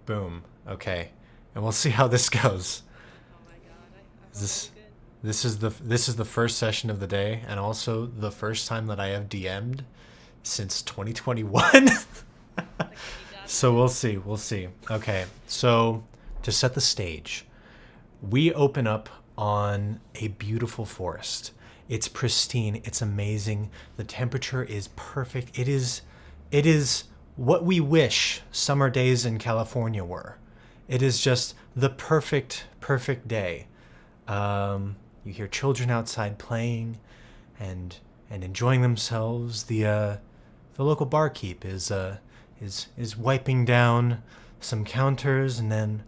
Boom. Okay. And we'll see how this goes. Oh my god, I hope I This do good. this is the first session of the day, and also the first time that I have DM'd since 2021. It's okay, you got So this. we'll see. We'll see. Okay. So to set the stage, we open up on a beautiful forest. It's pristine. It's amazing. The temperature is perfect. It is what we wish summer days in California were. It is just the perfect day. You hear children outside playing and enjoying themselves. The local barkeep is wiping down some counters, and then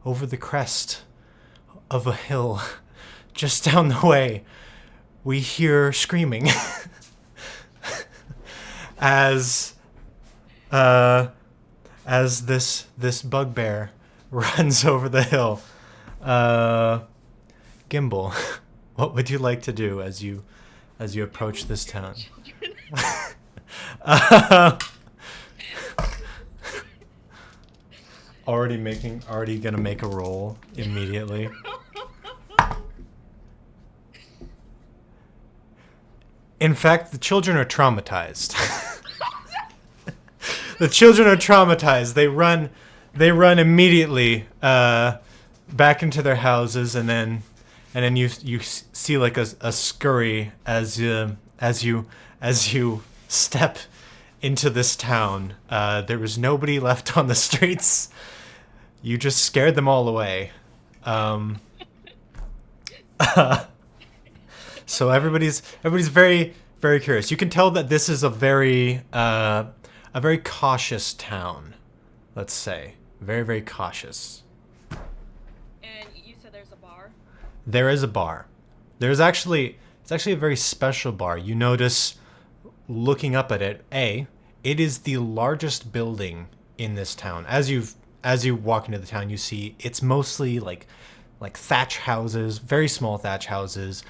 over the crest of a hill, just down the way, we hear screaming as uh, as this bugbear runs over the hill. Uh, Gimble, what would you like to do as you Deal approach with this scared town? children. Already gonna make a roll immediately. In fact, the children are traumatized. The children are traumatized. They run immediately back into their houses, and then you see like a scurry as you step into this town. There was nobody left on the streets. You just scared them all away. Um, so Okay. everybody's very curious. You can tell that this is a very cautious town. Let's say very cautious. And you said there's a bar? There is a bar. It's actually a very special bar. You notice looking up at it. It is the largest building in this town. As you walk into the town, you see it's mostly like thatch houses, very small thatch houses.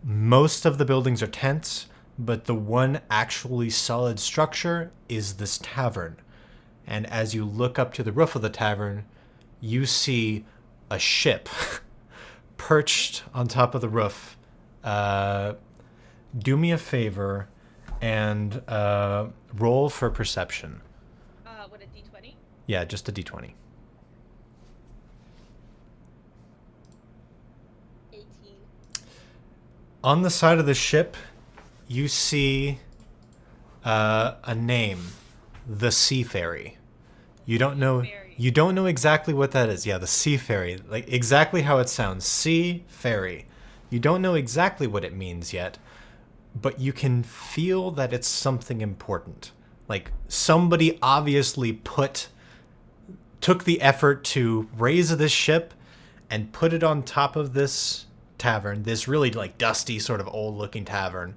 Most of the buildings are tents, but the one actually solid structure is this tavern. And as you look up to the roof of the tavern, you see a ship perched on top of the roof. Uh, do me a favor and roll for perception. What, a D20? Yeah, just a d20. 18. On the side of the ship, you see a name, the Sea Fairy. You don't Sea know. fairy. You don't know exactly what that is. Yeah, the Sea Fairy, like exactly how it sounds. Sea Fairy. You don't know exactly what it means yet, but you can feel that it's something important. Like somebody obviously took the effort to raise this ship and put it on top of this tavern, this really like dusty sort of old looking tavern,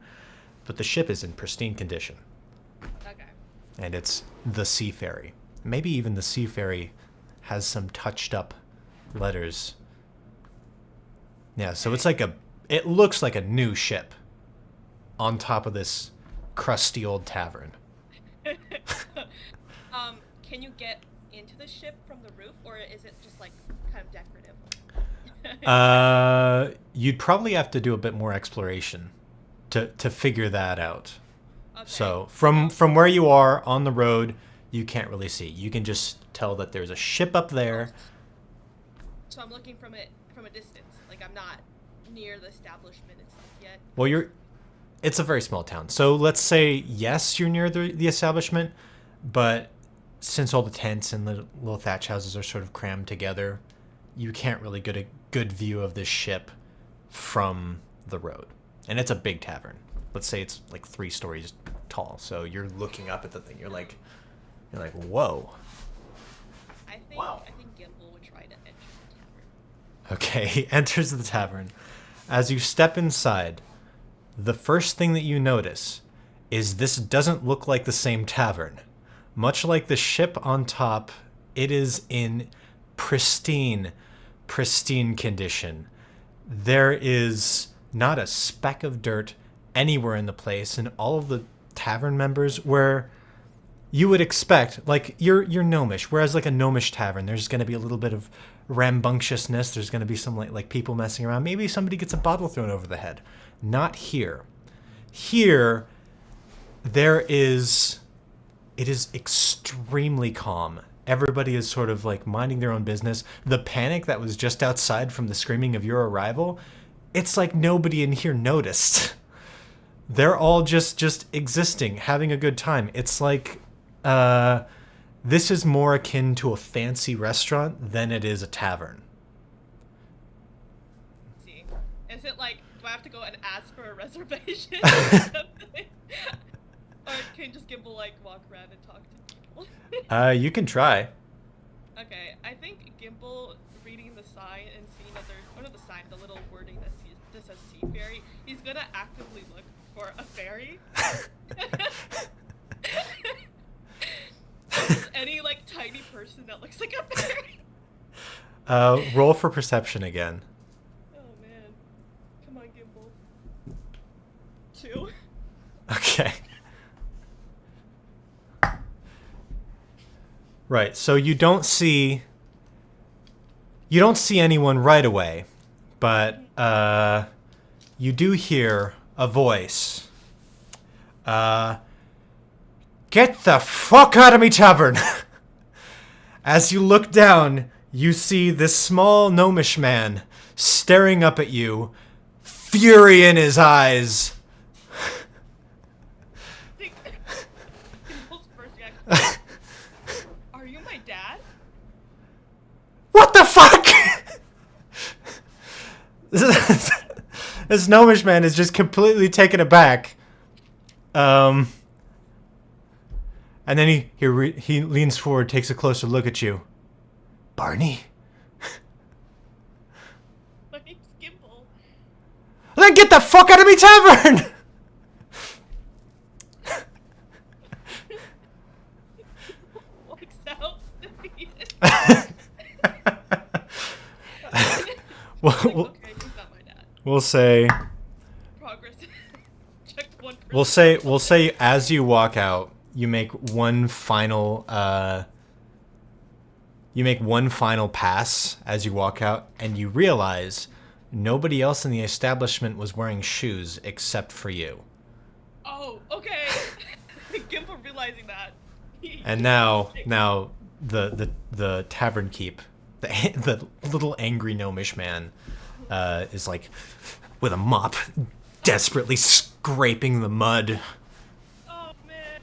but the ship is in pristine condition, Okay. and it's the Sea Fairy. Maybe even the Sea Fairy has some touched up letters. Yeah, so Okay. it looks like a new ship on top of this crusty old tavern. Can you get into the ship from the roof, or is it just like kind of decorative? You'd probably have to do a bit more exploration to figure that out. Okay. So from where you are on the road, you can't really see. You can just tell that there's a ship up Oh, there. so I'm looking from it from a distance. Like I'm not near the establishment itself yet. Well, it's a very small town. So let's say yes, you're near the establishment, but since all the tents and the little thatch houses are sort of crammed together, you can't really get a good view of this ship from the road. And it's a big tavern. Let's say it's like 3 stories tall. So you're looking up at the thing. You're like, whoa. I think Wow. I think Gimble would try to enter the tavern. Okay, he enters the tavern. As you step inside, the first thing that you notice is this doesn't look like the same tavern. Much like the ship on top, it is in pristine, pristine condition. There is not a speck of dirt anywhere in the place, and all of the tavern members where you would expect, like, you're gnomish, whereas like a gnomish tavern, there's going to be a little bit of rambunctiousness. There's going to be some like people messing around. Maybe somebody gets a bottle thrown over the head. Not here. Here, it is extremely calm. Everybody is sort of like minding their own business. The panic that was just outside from the screaming of your arrival, it's like nobody in here noticed. They're all just existing, having a good time. It's like this is more akin to a fancy restaurant than it is a tavern. See, is it like, do I have to go and ask for a reservation or something? Or can just Gimble like walk around and talk to people? You can try. Okay, I think Gimble reading the sign and seeing that there's, or not the sign, the little wording that says sea fairy, he's gonna actively look for a fairy. Just any like tiny person that looks like a fairy. Roll for perception again. Oh man, come on, Gimble. 2. Okay. Right, so you don't see anyone right away, but you do hear a voice. Get the fuck out of me, tavern! As you look down, you see this small gnomish man staring up at you, fury in his eyes. Gimble's first reaction. Are you my dad? What the fuck? This gnomish man is just completely taken aback. And then he leans forward, takes a closer look at you. Barney? My name's Gimble. Then get the fuck out of me, tavern! Walks out defeated. Well, okay, he's not my dad. we'll say Progress. Checked 1%. we'll say as you walk out, you make one final pass as you walk out, and you realize nobody else in the establishment was wearing shoes except for you. Oh, okay. Gimble realizing that. And now the tavern keep, the little angry gnomish man is like with a mop desperately scraping the mud. Oh man.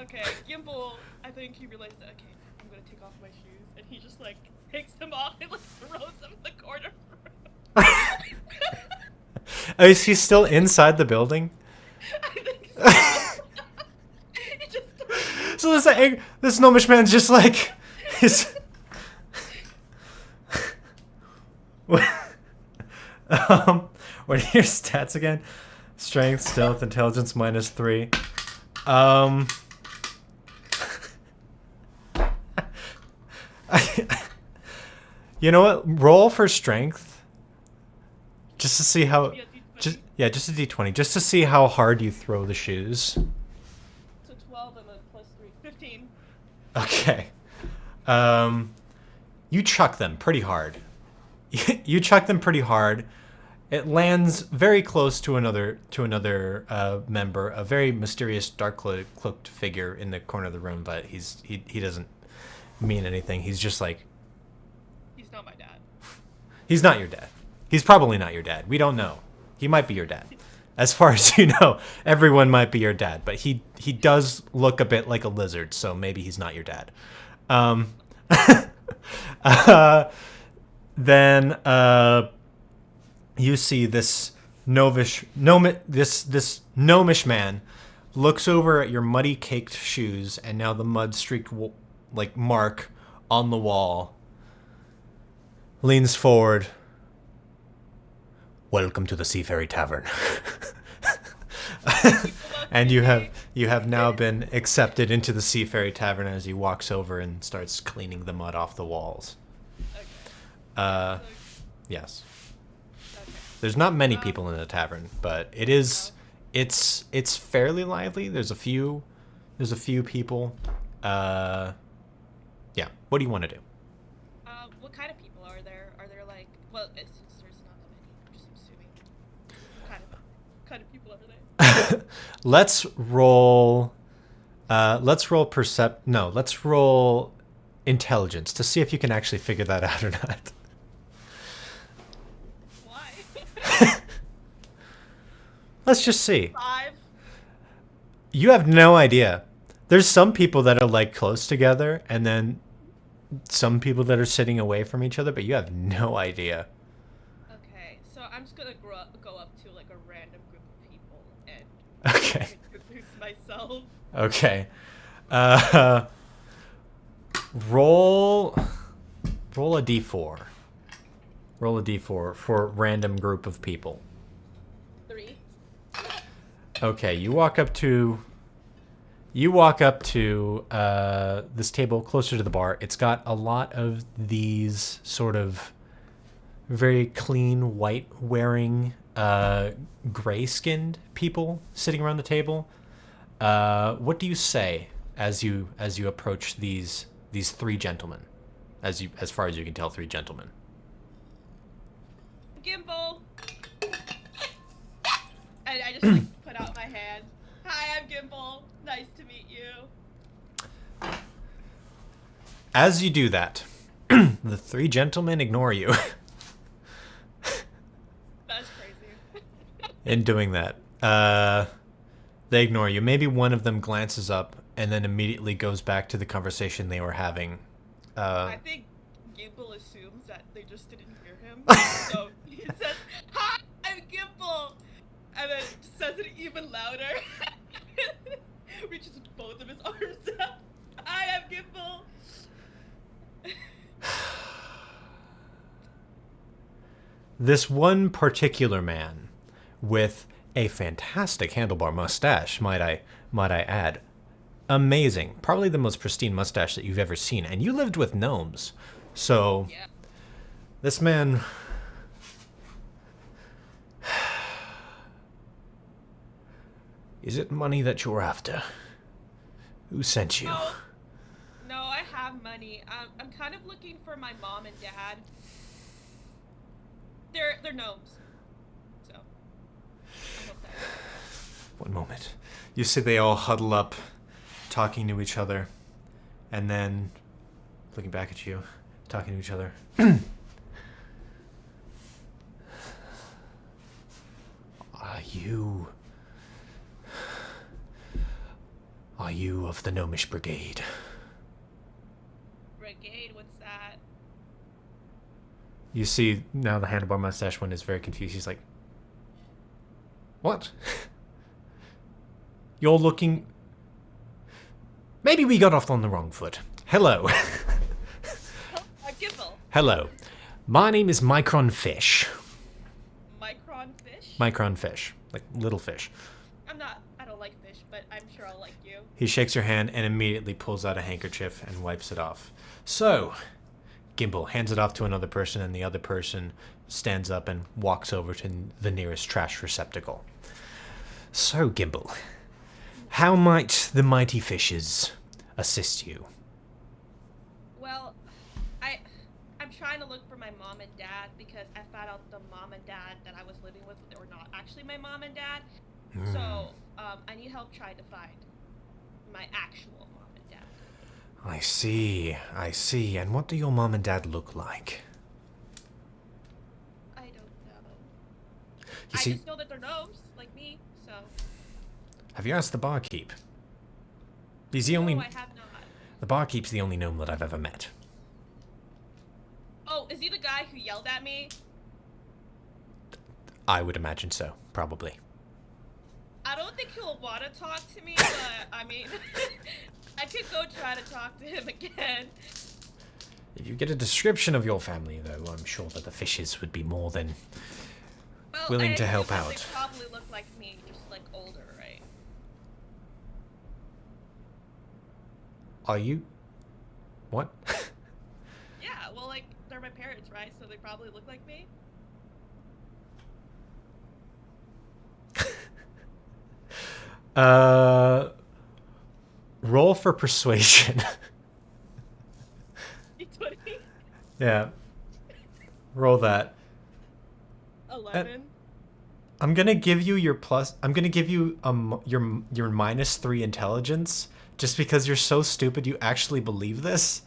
Okay, Gimble, I think he realized that, okay, I'm gonna take off my shoes, and he just like takes them off and like throws them in the corner. Oh, is he still inside the building? I think so. He just So this gnomish man's just like his. What are your stats again? Strength, stealth, intelligence -3. You know what? Roll for strength, just to see how. Just a d20, just to see how hard you throw the shoes. So 12 and then plus 3. 15. Okay. You chuck them pretty hard. You chuck them pretty hard. It lands very close to another member, a very mysterious, dark cloaked figure in the corner of the room. But he doesn't mean anything. He's just like, He's not my dad. he's not your dad. He's probably not your dad. We don't know. He might be your dad. As far as you know, everyone might be your dad. But he does look a bit like a lizard, so maybe he's not your dad. Then you see this gnomish man looks over at your muddy caked shoes and now the mud streaked like mark on the wall, leans forward. Welcome to the Seaferry Tavern. And you have now been accepted into the Seaferry Tavern as he walks over and starts cleaning the mud off the walls. Okay. Yes. Okay. There's not many people in the tavern, but it's fairly lively. There's a few There's a few people. Yeah. What do you want to do? What kind of people are there? Are there like, well, since there's not that many, I'm just assuming. What kind of people are there? Let's roll. Let's roll percept. No, let's roll intelligence to see if you can actually figure that out or not. Why? Let's just see. 5. You have no idea. There's some people that are like close together, and then some people that are sitting away from each other, but you have no idea. Okay, so I'm just gonna go up to like a random group of people and Okay. introduce myself. Okay. Roll a d4. Roll a d4 for random group of people. 3. Okay, you walk up to this table closer to the bar. It's got a lot of these sort of very clean white wearing gray-skinned people sitting around the table. What do you say as you approach these 3 gentlemen? As far as you can tell, 3 gentlemen. Gimbal. And I just like put out my hand. Hi, I'm Gimbal. Nice to meet you. As you do that, the 3 gentlemen ignore you. That's crazy. In doing that. They ignore you. Maybe one of them glances up and then immediately goes back to the conversation they were having. I think Gimbal assumes that they just didn't hear him. So he says, "Hi, I'm Gimbal," and then says it even louder. Reaches both of his arms up. "I am Gimbal." This one particular man with a fantastic handlebar mustache, might I add. Amazing. Probably the most pristine mustache that you've ever seen. And you lived with gnomes. So, Yeah. this man... Is it money that you're after? Who sent you? No, I have money. I'm kind of looking for my mom and dad. They're gnomes. So, I hope that. One moment. You see they all huddle up, talking to each other, and then looking back at you, talking to each other. Are you of the Gnomish Brigade? Brigade, what's that? You see now the handlebar mustache one is very confused. He's like, what? You're looking... Maybe we got off on the wrong foot. Hello. Gimbal. Hello. My name is Micron Fish. Micron fish? Micron Fish. Like little fish. I don't like fish, but I'm sure I'll like you. He shakes your hand and immediately pulls out a handkerchief and wipes it off. So, Gimble hands it off to another person, and the other person stands up and walks over to the nearest trash receptacle. So, Gimble, how might the mighty fishes assist you? Well, I'm trying to look for my mom and dad because I found out the mom and dad that I was living with were not actually my mom and dad. So, I need help trying to find my actual mom and dad. I see. And what do your mom and dad look like? I don't know. You see, I just know that they're gnomes, like me, so... have you asked the barkeep? He's the only... No, I have not. The barkeep's the only gnome that I've ever met. Oh, is he the guy who yelled at me? I would imagine so, probably. I don't think he'll want to talk to me, but, I mean... I could go try to talk to him again. If you get a description of your family, though, I'm sure that the fishes would be more than willing to help out. They probably look like me, just like older, right? Are you? What? Yeah, well, like, they're my parents, right? So they probably look like me. roll for persuasion. D20. Yeah. Roll that. 11. I'm gonna give you your plus. I'm gonna give you your -3 intelligence, just because you're so stupid you actually believe this.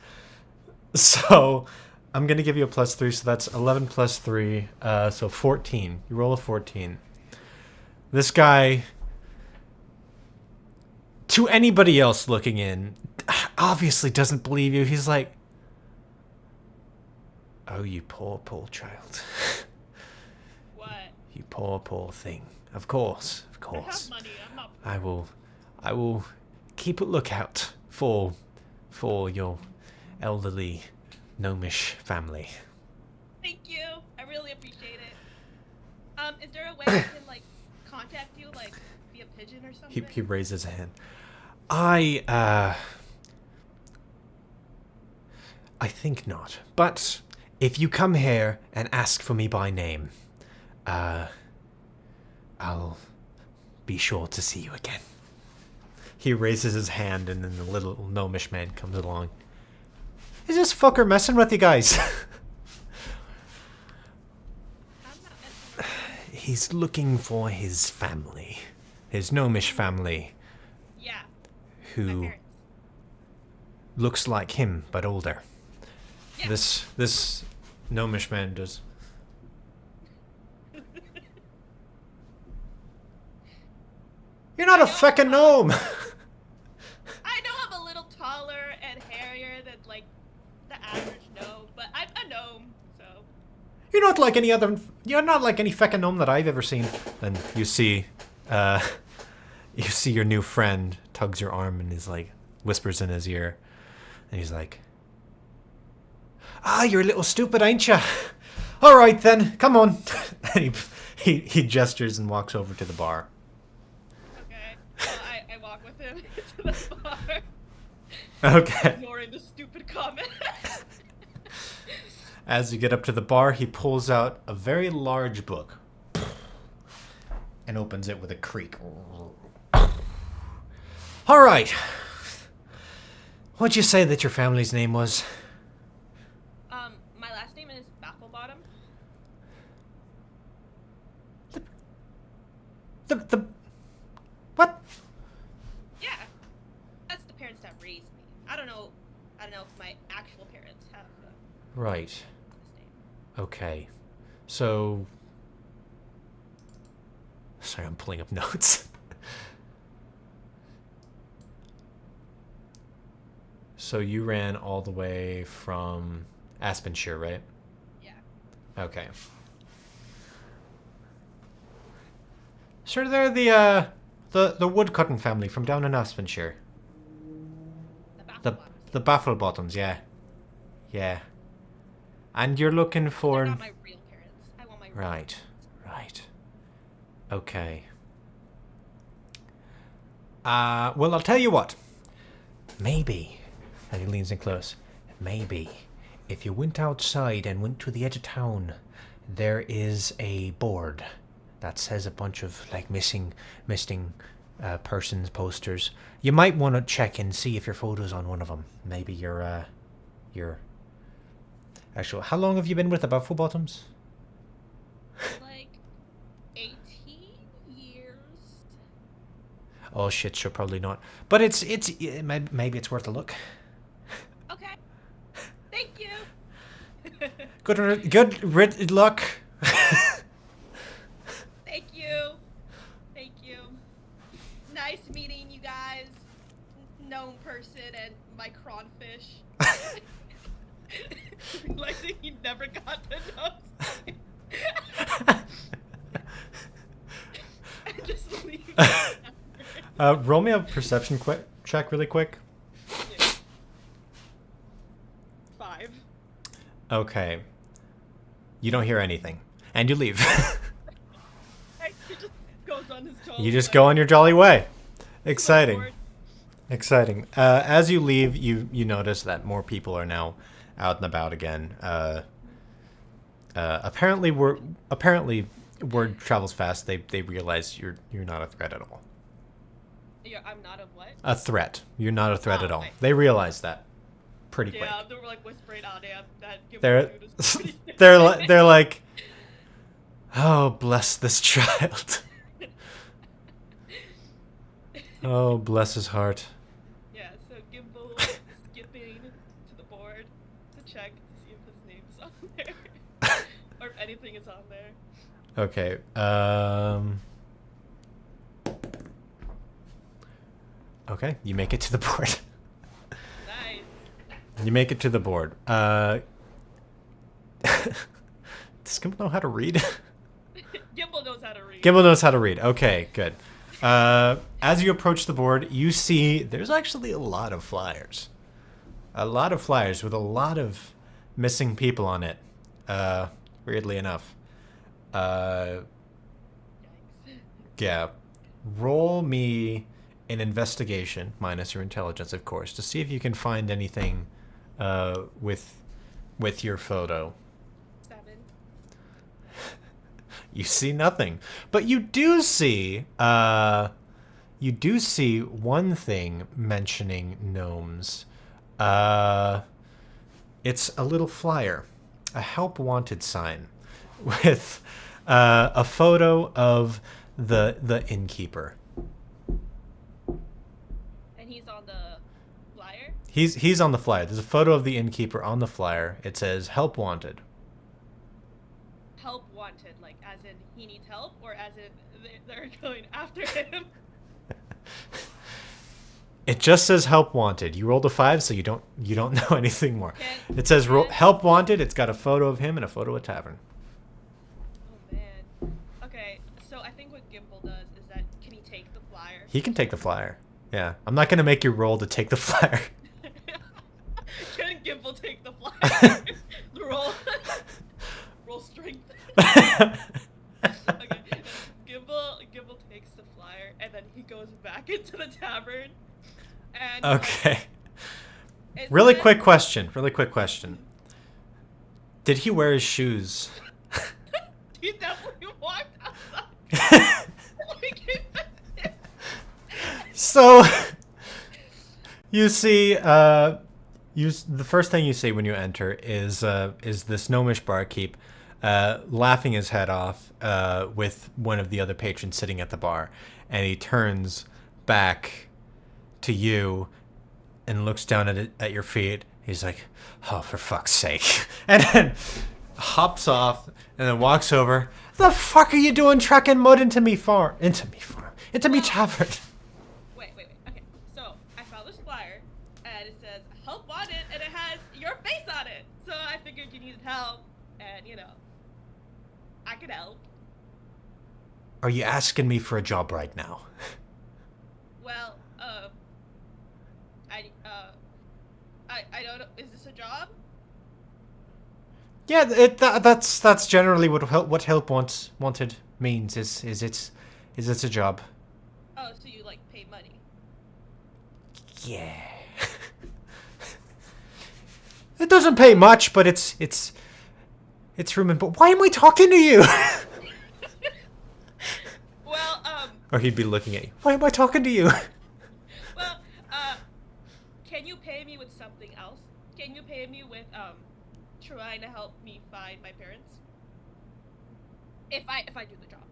So, I'm gonna give you a +3. So that's 11 plus 3. So 14. You roll a 14. This guy, to anybody else looking in, obviously doesn't believe you. He's like, "Oh, you poor, poor child." What? You poor, poor thing. Of course, of I have course. money. I'm not. I will keep a lookout for your elderly gnomish family. Thank you. I really appreciate it. Is there a way I can like contact you, like via pigeon or something? He raises a hand. I think not. But if you come here and ask for me by name, I'll be sure to see you again. He raises his hand, and then the little gnomish man comes along. Is this fucker messing with you guys? I'm not messing with you. He's looking for his family. His gnomish family. Yeah. My Who parents. looks like him, but older. Yeah. This gnomish man does. You're not a fucking gnome! I know I'm a little taller and hairier than like the average gnome, but I'm a gnome, so. You're not like any fucking gnome that I've ever seen. Then you see your new friend tugs your arm and is like, whispers in his ear, and he's like, "Ah, you're a little stupid, ain't ya? All right then, come on." And he gestures and walks over to the bar. Okay. Well, I walk with him to the bar. Okay. Ignoring the stupid comment. As you get up to the bar, he pulls out a very large book and opens it with a creak. All right. What'd you say that your family's name was? My last name is Bafflebottom. The what? Yeah. That's the parents that raised me. I don't know if my actual parents have the Right. last name. Okay. So. Sorry, I'm pulling up notes. So you ran all the way from Aspenshire, right? Yeah. Okay. Sure, they're the woodcutting family from down in Aspenshire. The The Bafflebottoms. the Bafflebottoms, yeah. Yeah. And you're looking They're for not my real parents. I want my real Right. Right. Okay. Well, I'll tell you what. Maybe, and he leans in close, maybe if you went outside and went to the edge of town, there is a board that says a bunch of like missing persons posters. You might want to check and see if your photo's on one of them. Maybe your actual. How long have you been with the Bafflebottoms? Like 18 years. Oh shit, sure, probably not. But maybe it's worth a look. Okay. Thank you. Good luck. Thank you. Thank you. Nice meeting you guys. Gnome person and my crawfish. Realizing he never got the nose. I just leave. Roll me a perception check really quick. Yeah. 5. Okay. You don't hear anything. And you leave. He just goes on his toes. You just go on your jolly way. Exciting. Bored. Exciting. As you leave, you notice that more people are now out and about again. Apparently word travels fast. They realize you're not a threat at all. I'm not a what? A threat. You're not a threat at all. Okay. They realize that pretty quick. Yeah, they were like whispering, "Oh damn, that Gimble They're dude is pretty they're like, oh, bless this child. Oh, bless his heart. Yeah, so Gimble is skipping to the board to check to see if his name's on there or if anything is on there. Okay. Okay, you make it to the board. Nice. You make it to the board. Does Gimble know how to read? Gimble knows how to read. Gimble knows how to read. Okay, good. As you approach the board, you see there's actually a lot of flyers. A lot of flyers with a lot of missing people on it. Weirdly enough. Yikes. Yeah. Roll me an investigation, minus your intelligence, of course, to see if you can find anything with your photo. 7. You see nothing, but you do see one thing mentioning gnomes. It's a little flyer, a help wanted sign, with a photo of the innkeeper. And he's on the flyer? He's on the flyer. There's a photo of the innkeeper on the flyer. It says help wanted. Help wanted, like as in he needs help, or as in they're going after him? It just says help wanted. You rolled a 5, so you don't know anything more. Can- It says can- help wanted. It's got a photo of him and a photo of a tavern. Oh man. Okay, so I think what Gimble does is that can he take the flyer? He can take the flyer. Yeah, I'm not gonna make you roll to take the flyer. Can Gimble take the flyer? Roll strength. Okay. Gimble takes the flyer and then he goes back into the tavern. And Okay. it Really says- quick question. Did he wear his shoes? He definitely walked outside. So you see, the first thing you see when you enter is this gnomish barkeep laughing his head off with one of the other patrons sitting at the bar, and he turns back to you and looks down at your feet. He's like, "Oh, for fuck's sake!" and then hops off and then walks over. The fuck are you doing, trucking mud into me tavern? Wait. Okay, so I found this flyer, and it says "Help Wanted," and it has your face on it. So I figured you needed help, and I could help. Are you asking me for a job right now? Well, I don't know. Is this a job? Yeah, that's generally what help wanted means. Is it's a job? Oh, so you pay money? Yeah. It doesn't pay much, but it's room and board. Why am I talking to you? Well, Or he'd be looking at you. Why am I talking to you? well, can you pay me with something else? Can you pay me with trying to help me find my parents? If I do the job.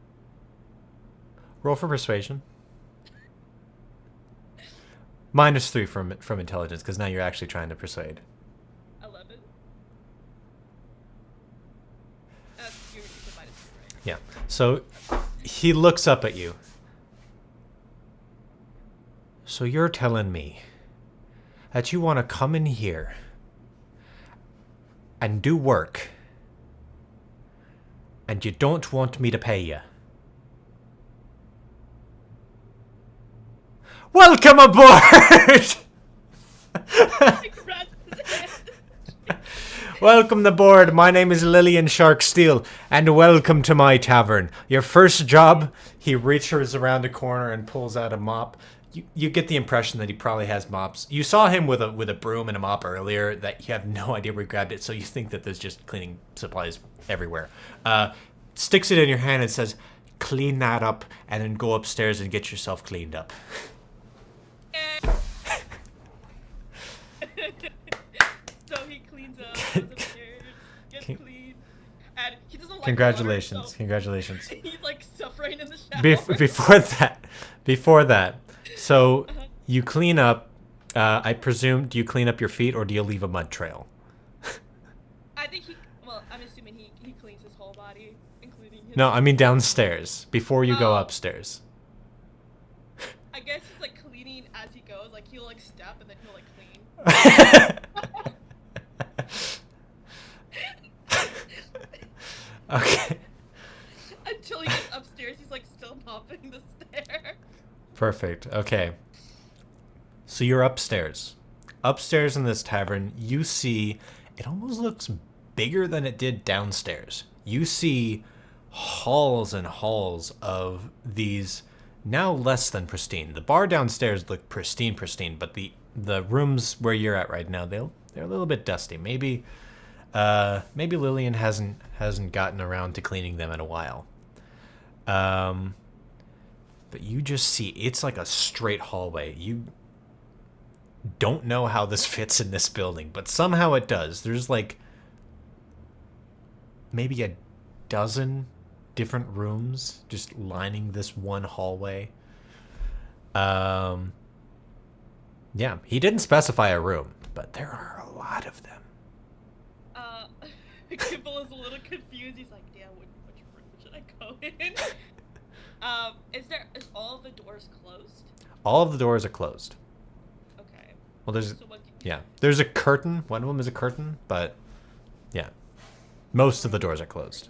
Roll for persuasion. -3 from intelligence, because now you're actually trying to persuade. 11. You're -3, right? Yeah. So he looks up at you. So you're telling me that you want to come in here and do work, and you don't want me to pay you? Welcome aboard! Welcome aboard. My name is Lillian Shark Steel, and welcome to my tavern. Your first job. He reaches around the corner and pulls out a mop. You get the impression that he probably has mops. You saw him with a broom and a mop earlier. That you have no idea where he grabbed it, so you think that there's just cleaning supplies everywhere. Sticks it in your hand and says, "Clean that up, and then go upstairs and get yourself cleaned up." cleans up, goes upstairs, gets clean, and he doesn't like Congratulations, water, so congratulations. he's like suffering in the shower. Before that, so you clean up. I presume, do you clean up your feet or do you leave a mud trail? I think I'm assuming he cleans his whole body, including his... No, I mean downstairs, before you go Oh. upstairs. I guess he's like cleaning as he goes, like he'll like step and then he'll like clean. Okay. Until he gets upstairs, he's like still mopping the stair. Perfect. Okay. So you're upstairs. Upstairs in this tavern, you see it almost looks bigger than it did downstairs. You see halls and halls of these now less than pristine. The bar downstairs looked pristine, but the rooms where you're at right now, they're a little bit dusty. Maybe Lillian hasn't gotten around to cleaning them in a while. But you just see it's like a straight hallway. You don't know how this fits in this building, but somehow it does. There's like maybe a dozen different rooms just lining this one hallway. Yeah, he didn't specify a room, but there are a lot of them. Gimble is a little confused. He's like, damn, which room should I go in? Is all the doors closed? All of the doors are closed. Okay. Well, there's So there's a curtain. One of them is a curtain, but yeah, most of the doors are closed.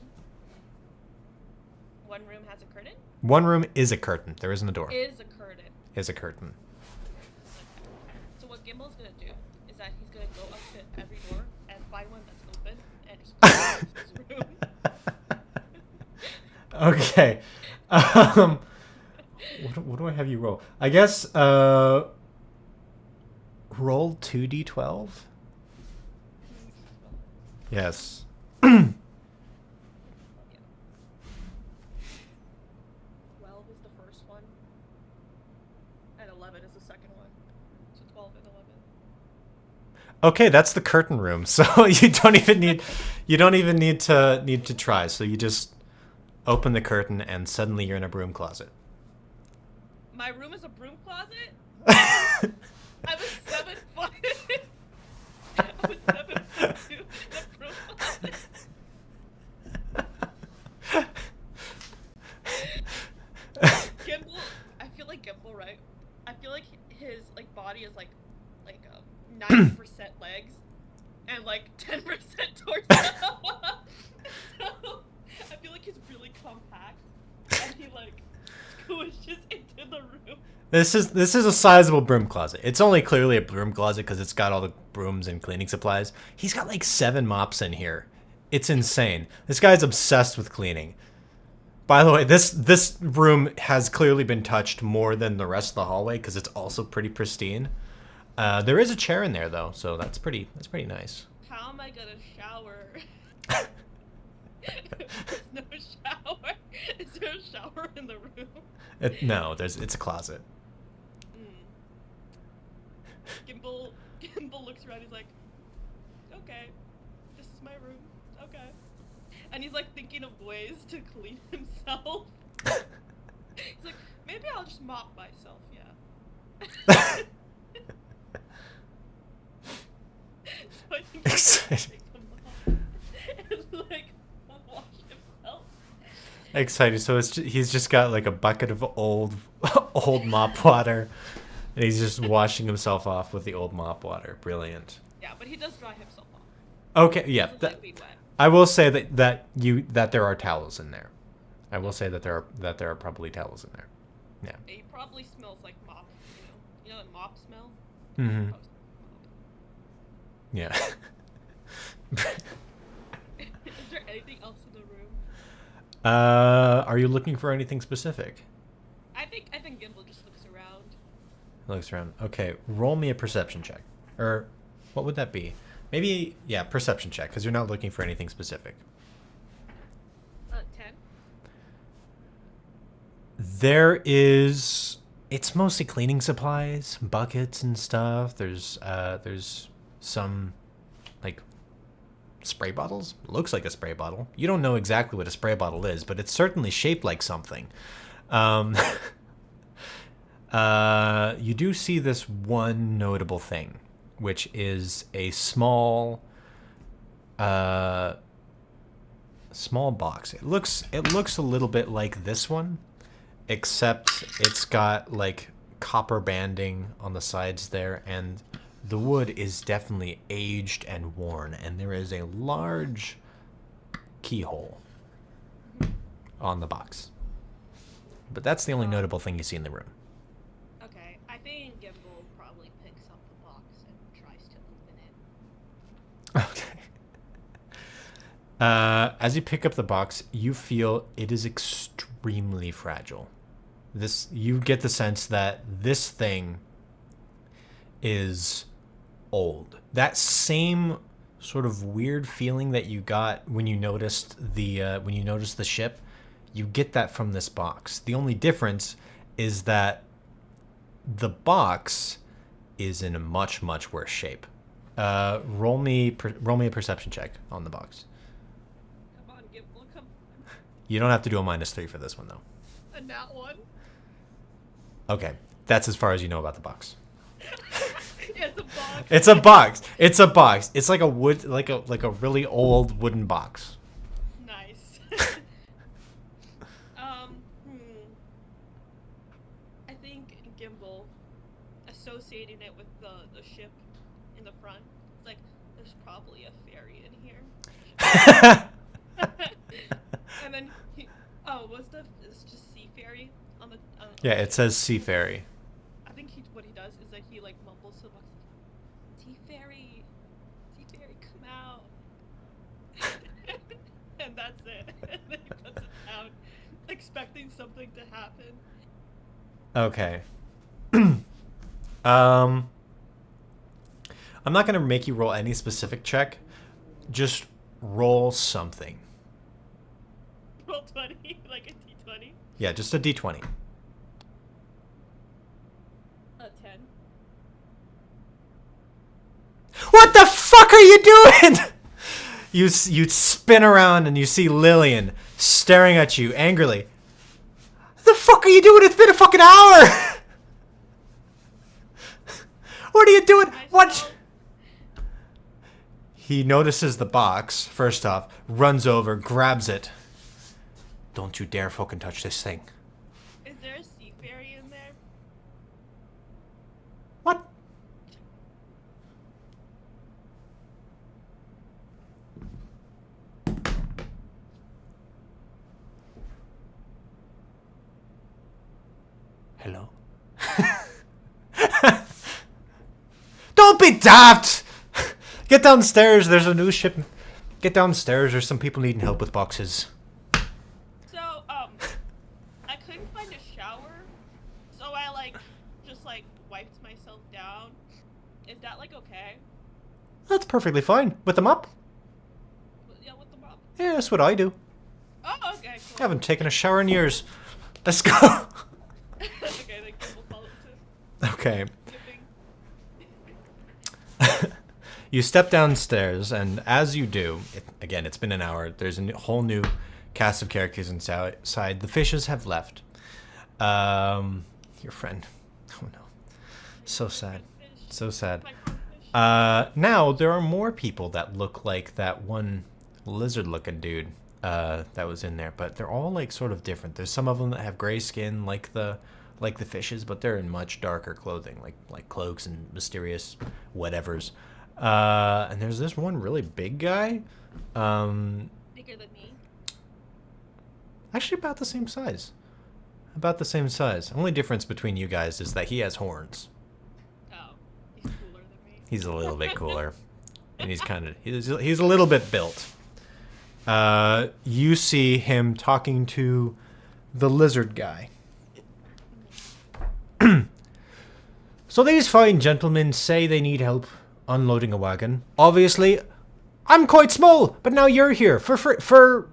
one room has a curtain? One room is a curtain. There isn't a door. Is a curtain. Is a curtain. So what Gimble's gonna do is that he's gonna go up to every door and find one that's open and just close his room. Okay. What do I have you roll? I guess roll 2d12. Yes. 12 is the first one, and 11 is the second one. So 12 and 11. Okay, that's the curtain room. So you don't even need to try. So you just open the curtain and suddenly you're in a broom closet. My room is a broom closet? I was 7 foot. I was 7 foot 2 in a broom closet. Gimble, I feel like Gimble, right? I feel like his like body is like 90% legs and like 10% torso. So I feel like he's really compact and he like squishes into the room. This is a sizable broom closet. It's only clearly a broom closet because it's got all the brooms and cleaning supplies. He's got like 7 mops in here. It's insane. This guy's obsessed with cleaning. By the way, this room has clearly been touched more than the rest of the hallway because it's also pretty pristine. There is a chair in there though, so that's pretty nice. How am I gonna shower? There's no shower. Is there a shower in the room? No, it's a closet. Gimble looks around. He's like, okay, this is my room. Okay, and he's like thinking of ways to clean himself. He's like, maybe I'll just mop myself. Yeah. So I think he's gonna take a mop and like wash himself. Excited. So he's just got like a bucket of old mop water, and he's just washing himself off with the old mop water. Brilliant. Yeah, but he does dry himself off. Okay. Yeah. Doesn't like being wet. I will say that there are towels in there. I will say that there are probably towels in there. Yeah. He probably smells like mop. You know what mop smell? Mm-hmm. Yeah. Is there anything else in the room? Are you looking for anything specific? I think Gimble just looks around. Looks around. Okay, roll me a perception check. Or what would that be? Maybe, yeah, perception check, because you're not looking for anything specific. 10. It's mostly cleaning supplies, buckets and stuff. There's some like spray bottles. Looks like a spray bottle. You don't know exactly what a spray bottle is, but it's certainly shaped like something. You do see this one notable thing, which is a small box. It looks a little bit like this one, except it's got like copper banding on the sides there, and the wood is definitely aged and worn, and there is a large keyhole on the box. But that's the only notable thing you see in the room. Okay, I think Gimble probably picks up the box and tries to open it. Okay. As you pick up the box, you feel it is extremely fragile. You get the sense that this thing is old. That same sort of weird feeling that you got when you noticed the ship, you get that from this box. The only difference is that the box is in a much, much worse shape. Roll me a perception check on the box. Come on, Gimble, come on. You don't have to do a -3 for this one, though. A nat 1? Okay, that's as far as you know about the box. Yeah, it's a box. It's a box. It's a box. It's like a wood, like a really old wooden box. Nice. I think Gimble, associating it with the ship in the front, it's like, there's probably a fairy in here. And then it's just sea fairy on the. Yeah, it says sea fairy. I think what he does is like he like mumbles to the box, sea fairy, come out. And that's it. And then he puts it down, expecting something to happen. Okay. I'm not gonna make you roll any specific check. Just roll something. Roll 20, like a d20. Yeah, just a d20. A 10. What the fuck are you doing? You spin around and you see Lillian staring at you angrily. What the fuck are you doing? It's been a fucking hour. What are you doing? What? He notices the box, first off, runs over, grabs it. Don't you dare fucking touch this thing. Is there a sea fairy in there? What? Hello? Don't be daft! Get downstairs, there's a new ship. Get downstairs, there's some people needing help with boxes. So, I couldn't find a shower, so I just wiped myself down. Is that okay? That's perfectly fine. With them up? Yeah, with the mop. Yeah, that's what I do. Oh, okay, I cool. haven't taken a shower in years. Let's go. Okay, then Gimble follows it. Okay. Skipping. You step downstairs, and as you do, it's been an hour. There's a whole new cast of characters inside. The fishes have left. Your friend. Oh no. So sad. So sad. Now, there are more people that look like that one lizard-looking dude that was in there, but they're all sort of different. There's some of them that have gray skin like the fishes, but they're in much darker clothing, like cloaks and mysterious whatevers. And there's this one really big guy. Bigger than me. Actually about the same size. About the same size. Only difference between you guys is that he has horns. Oh, he's cooler than me. He's a little bit cooler. And he's a little bit built. You see him talking to the lizard guy. So these fine gentlemen say they need help unloading a wagon. Obviously, I'm quite small, but now you're here for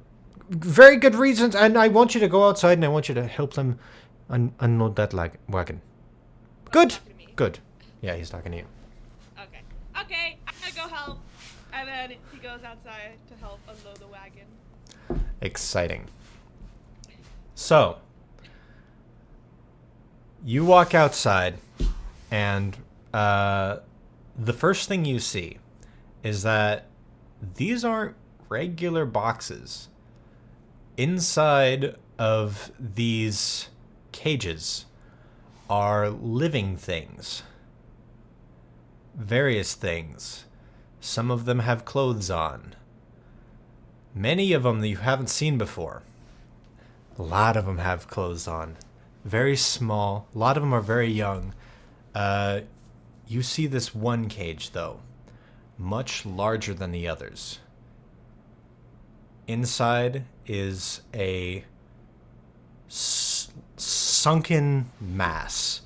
very good reasons, and I want you to go outside and I want you to help them unload that wagon. Good? Good. Yeah, he's talking to you. Okay. Okay, I'm gonna go help. And then he goes outside to help unload the wagon. Exciting. So, you walk outside, and the first thing you see is that these aren't regular boxes. Inside of these cages are living things. Various things. Some of them have clothes on. Many of them that you haven't seen before. A lot of them have clothes on. Very small. A lot of them are very young. You see this one cage, though. Much larger than the others. Inside is a sunken mass,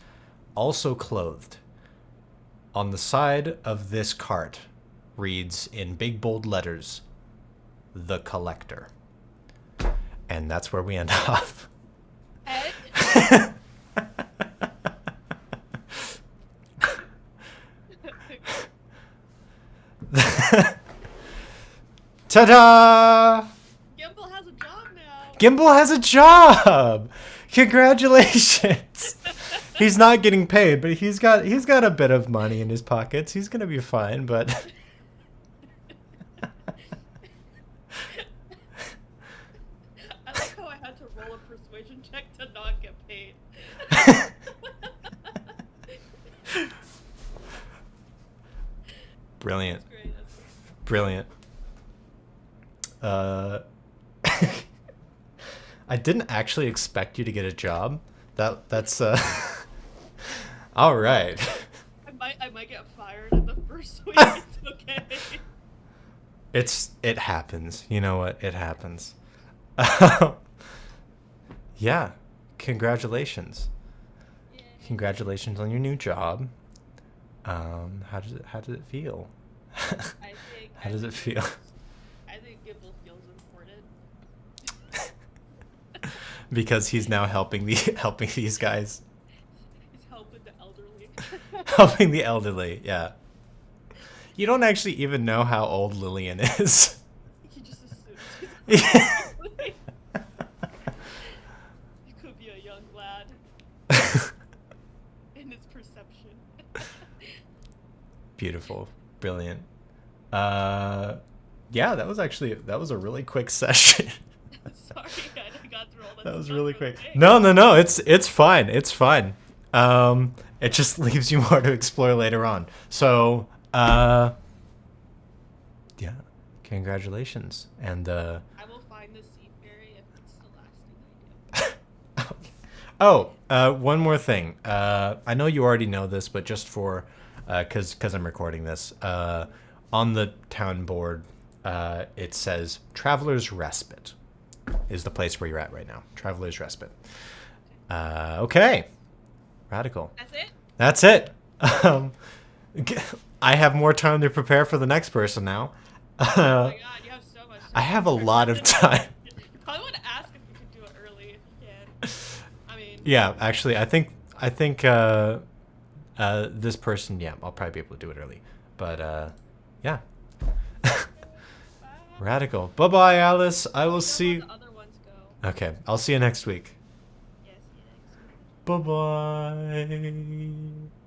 also clothed. On the side of this cart reads in big bold letters, "The Collector." And that's where we end off. Ed? Ta-da! Gimble has a job now. Gimbal has a job. Congratulations. He's not getting paid, but he's got a bit of money in his pockets. He's gonna be fine, but I like how I had to roll a persuasion check to not get paid. brilliant. That's great. Brilliant. I didn't actually expect you to get a job. That's all right. I might get fired in the first week. It's okay. It happens. You know what? It happens. Yeah. Congratulations. Yeah. Congratulations on your new job. How does it feel? How does it feel? I think Gimble feels important. Because he's now helping these guys. He's helping the elderly. Helping the elderly, yeah. You don't actually even know how old Lillian is. He just assumes he's elderly. He could be a young lad. In his perception. Beautiful. Brilliant. Yeah, that was a really quick session. Sorry, I got through all that. That was stuff really real quick. quick. No, it's fine. It's fine. It just leaves you more to explore later on. So, yeah, congratulations. And I will find the sea fairy if it's the last thing I do. one more thing. I know you already know this, but just for, cause I'm recording this, on the town board, it says Traveler's Respite is the place where you're at right now. Traveler's Respite. Okay. Radical. That's it? That's it. I have more time to prepare for the next person now. Oh my god, you have so much time. I have a lot of time. You probably want to ask if you can do it early if you can. I mean... Yeah, actually, I think this person, yeah, I'll probably be able to do it early. But, yeah. Bye. Radical. Bye-bye, Alice. I will see you. The other ones go. Okay, I'll see you next week. Yes, see you next week. Bye-bye.